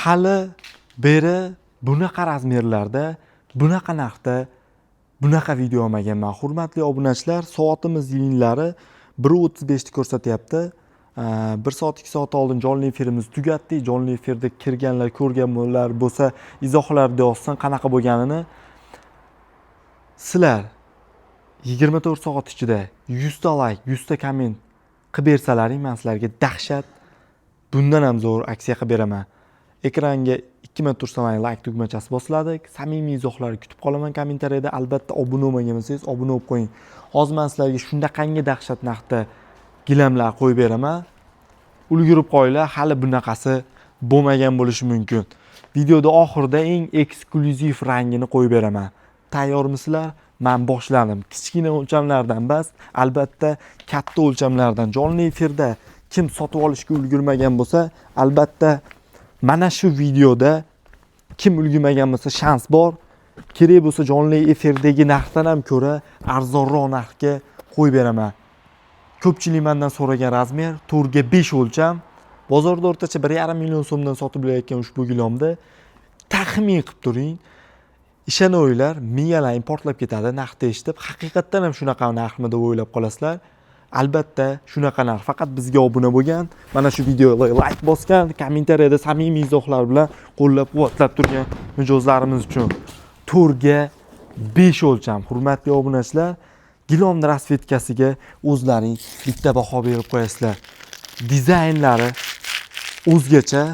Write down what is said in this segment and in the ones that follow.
hali beri bunaqa razmerlarda, bunaqa narxda bunaqa video olmaganman. Hurmatli obunachilar, soatimiz yilinglari 1:35 ni ko'rsatyapti. 1 soat 2 soat oldin jonli efirimiz tugatdik. Jonli efirda kirganlar, ko'rganlar bo'lsa, izohlarda yozsin qanaqa bo'lganini. Sizlar 24 soat ichida 100 ta like, 100 ta komment qilib bersalaring, men sizlarga dahshat bundan ham zo'r aksiya qilib beraman. Ekranga 2 minut tursalang like tugmachasi bosiladi. Samimiy izohlarni kutib qolaman kommentariyada. Albatta obuna bo'lmagan bo'lsangiz obuna bo'lib qo'ying. Hozir men sizlarga shundaqangi dahshat narxda gilamlar qo'yib beraman. Ulgurib qo'yinglar, hali bunaqasi bo'lmagan bo'lishi mumkin. Videoda oxirida eng eksklyuziv rangini qo'yib beraman. Tayyormisizlar? Men boshladim. Kichkina o'lchamlardan bas, albatta katta o'lchamlardan. Jonli efirda kim sotib olishga ulgurmagan bo'lsa, albatta mana shu videoda kim ulgurmagan bo'lsa shans bor. Kerak bo'lsa jonli efirdagi narxdan ham ko'ra arzonroq narxga qo'yib beraman. Ko'pchilik mendan so'ragan razmer 4 ga 5 o'lcham. Bozorda o'rtacha 1,5 million so'mdan sotib olayotgan ushbu gilomda taxmin qilib turing. Ishoninglar, miyalar portlab ketadi narxni eshitib. Haqiqatdan ham shunaqa narxmi deb o'ylab qolasizlar. Albatta shunaqa narx. Faqat bizga obuna bo'lgan, mana shu videoga like bosgan, kommentariyada samimiy izohlar bilan qo'llab-quvvatlab turgan mijozlarimiz uchun 4 ga 5 o'lcham. Hurmatli obunachilar, gilomni rasvetkasiga o'zlaring bitta baho berib qo'yasizlar. Dizaynlari o'zgacha.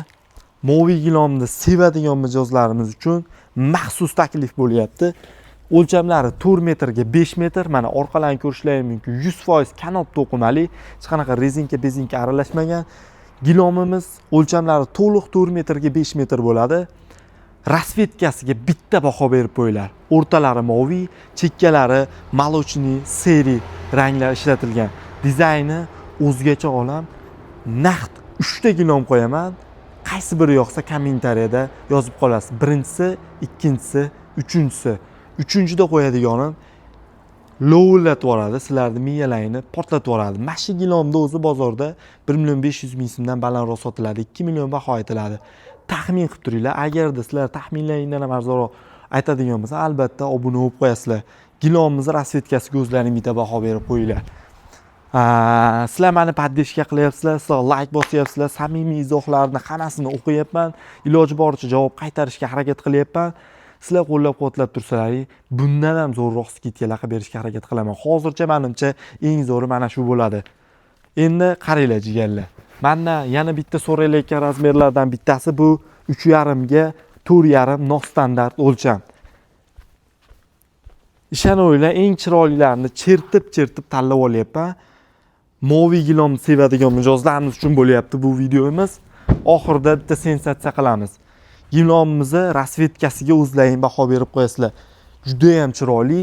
Moviy gilomni sevadigan mijozlarimiz uchun maxsus taklif bo'lyapti. O'lchamlari 4 metrga 5 metr. Mana orqalarini ko'rishlaring mumkin. 100% kanop to'qimali, hech qanaqa rezinka aralashmagan. Gilomimiz o'lchamlari to'liq 4 metrga 5 metr bo'ladi. Rasvetkasiga bitta baho berib qo'yinglar. O'rtalari moviy, chekkalari молочный seri ranglar ishlatilgan. Dizayni o'zgacha olam. Naqd 3 ta gilom qo'yaman. Qaysi biri yoqsa kommentariyada yozib qolasiz. Birinchisi, ikkinchisi, uchinchisi. Uchinchida qo'yadiganim lovullatib yuboradi, sizlarni miyalaringni portlatib yuboradi. Mashi gilomda o'zi bozorda 1,500,000 so'mdan balandroq sotiladi, 2 million baho aytiladi. Taxmin qilib turinglar. Agarda sizlar taxminlaringdan ham arzonroq aytadigan bo'lsa, albatta obuna bo'lib qo'yasizlar. Gilomimiz rasvetkasiga o'zlaring bitta baho berib qo'yinglar. Sizlar meni podдержка qilyapsizlar, sizlar like bosyapsizlar, samimiy izohlarni hammasini o'qiyapman, iloji boricha javob qaytarishga harakat qilyapman. Sizlar qo'llab-quvvatlab tursalaring, bundan ham zo'rroq skidkalar qilib berishga harakat qilaman. Hozircha menimcha eng zo'ri mana shu bo'ladi. Endi qaranglar jigarlar. Mendan yana bitta so'rayotgan razmerlardan bittasi bu 3,5 ga 4,5 nostandart o'lcham. Ishoninglar, eng chiroylilarini chertib tanlab olyapman. Moviy gilomni sevadigan mijozlarimiz uchun bo'lyapti bu videomiz. Oxirida bitta sensatsiya qilamiz. Gilomimizni rasvetkasiga o'zlaring baho berib qo'yasizlar. Juda ham chiroyli.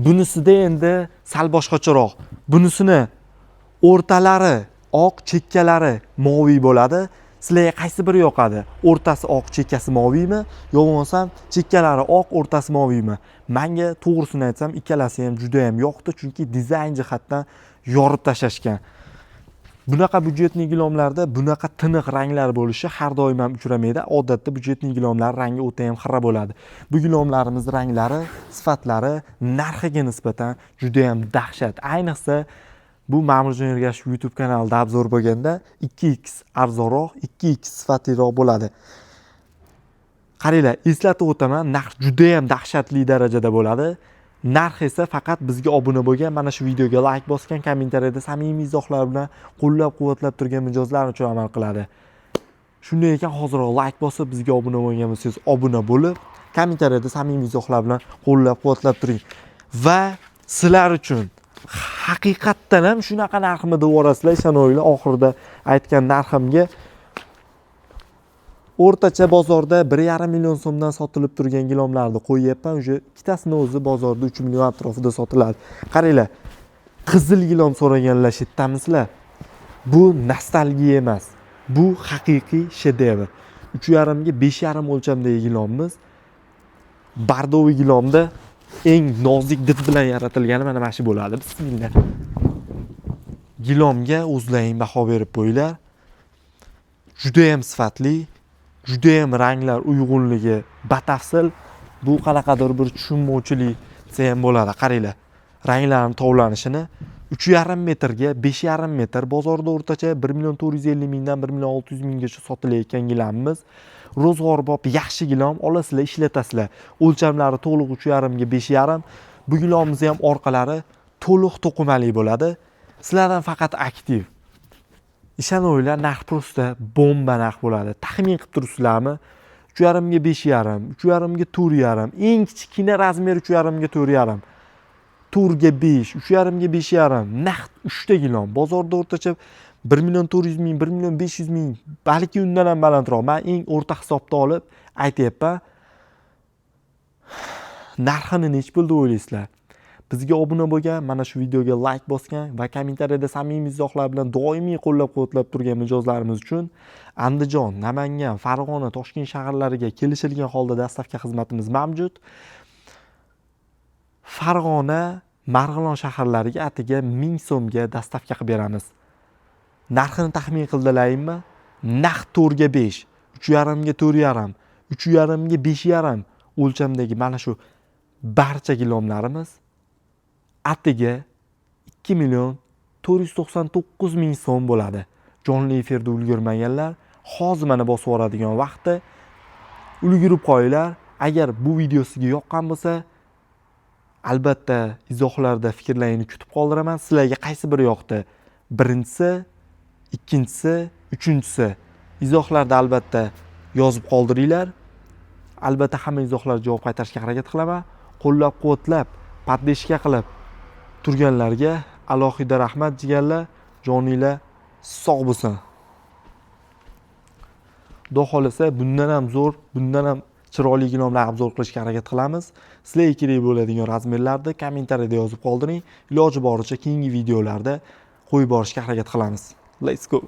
Bunisida endi sal boshqacharoq. Bunisini o'rtalari oq, chekkalari moviy bo'ladi. Sizlarga qaysi biri yoqadi? O'rtasi oq, chekkasi moviymi? Yo bo'lmasam chekkalari oq, o'rtasi moviymi? Menga to'g'risini aytsam, ikkalasi ham juda ham yoqdi, chunki dizayn jihatdan yorib tashlashgan. Bunaqa budjetli gilomlarda bunaqa tiniq ranglar bo'lishi har doim ham uchramaydi. Odatda budjetli gilomlar rangi o'ta ham xira bo'ladi. Bu gilomlarimiz ranglari, sifatlari narxiga nisbatan juda ham dahshat. Ayniqsa bu Ma'murjon Ergashev YouTube kanalida obzor bo'lganda 2x arzonroq, 2x sifatliroq bo'ladi. Qaranglar, eslatib o'taman, narx juda ham dahshatli darajada bo'ladi. Narx esa faqat bizga obuna bo'lgan, mana shu videoga like bosgan, kommentariyada samimiy izohlar bilan qo'llab-quvvatlab turgan mijozlar uchun amal qiladi. Shunday ekan, hozirroq like bosib, bizga obuna bo'lgan bo'lsangiz, obuna bo'lib, kommentariyada samimiy izohlar bilan qo'llab-quvvatlab turing. Va sizlar uchun haqiqatdan ham shunaqa narxmi deb o'rasizlar, ishoninglar, oxirida aytgan narximga o'rtacha bozorda 1,5 million so'mdan sotilib turgan gilomlarni qo'yyapman. O'sha ikkitasini o'zi bozorda 3 million atrofida sotiladi. Qaranglar, qizil gilom so'raganlar shitamisizlar. Bu nostalgiya emas. Bu haqiqiy shedevr. 3,5 ga 5,5 o'lchamdagi gilomimiz. Bardoviy gilomda eng nozik did bilan yaratilgani mana shu bo'ladi. Bismillah. Gilomga o'zlaring baho berib qo'yinglar. Juda ham sifatli. judayam ranglar uyg'unligi batafsil. Bu qanaqadir bir tushunmovchilik desa ham bo'ladi. Qaranglar. Ranglarning tovlanishini 3,5 metrga 5,5 metr bozorda o'rtacha 1,450,000 mingdan 1,600,000 minggacha sotilayotgan gilamimiz. Ro'zg'orbop yaxshi gilam olasizlar, ishlatasizlar. O'lchamlari to'liq 3,5 ga 5,5. Bu gilomimizni ham orqalari to'liq to'qimali bo'ladi. Sizlardan faqat aktiv. Ishoninglar, narx prosta bomba narx bo'ladi. Taxmin qilib turibsizlarmi? 3,5 ga 5,5, 3,5 ga 4,5, eng kichkina razmer 3,5 ga 4,5. 4 ga 5, 3,5 ga 5,5. Naqd 3 ta gilom. Bozorda o'rtacha 1,400,000, 1,500,000, balki undan ham balandroq. Men eng o'rta hisobda olib aytayapman. Narxini nech pul deb o'ylaysizlar? Bizga obuna bo'lgan, mana shu videoga like bosgan va kommentariyada samimiy izohlar bilan doimiy qo'llab-quvvatlab turgan mijozlarimiz uchun Andijon, Namangan, Farg'ona, Toshkent shaharlariga kelishilgan holda dastavka xizmatimiz mavjud. Farg'ona, Marg'ilon shaharlariga atiga 1000 so'mga dastavka qilib beramiz. Narxini taxmin qildilaringmi? Naqd 4 ga 5, 3,5 ga 4,5, 3,5 ga 5,5 o'lchamdagi mana shu barcha gilomlarimiz atiga 2,499,000 so'm bo'ladi. Jonli efirda ulgurmaganlar hozir mana bosib yuboradigan vaqtda ulgurib qo'yinglar. Agar bu video sizga yoqqan bo'lsa, albatta izohlarda fikrlaringizni kutib qoldiraman. Sizlarga qaysi biri yoqdi? Birinchisi, ikkinchisi, uchinchisi. Izohlarda albatta yozib qoldiringlar. Albatta hamma izohlarga javob qaytarishga harakat qilaman. Qo'llab-quvvatlab, podpishka qilib turganlarga alohida rahmat jigarlar. Joninglar sog' bo'lsin. Xudo xolasa bundan ham zo'r, bundan ham chiroyli gilomlar obzor qilishga harakat qilamiz. Sizlarga kerak bo'ladigan razmerlarni kommentariyada yozib qoldiring. Iloji boricha keyingi videolarda qo'yib borishga harakat qilamiz. Let's go.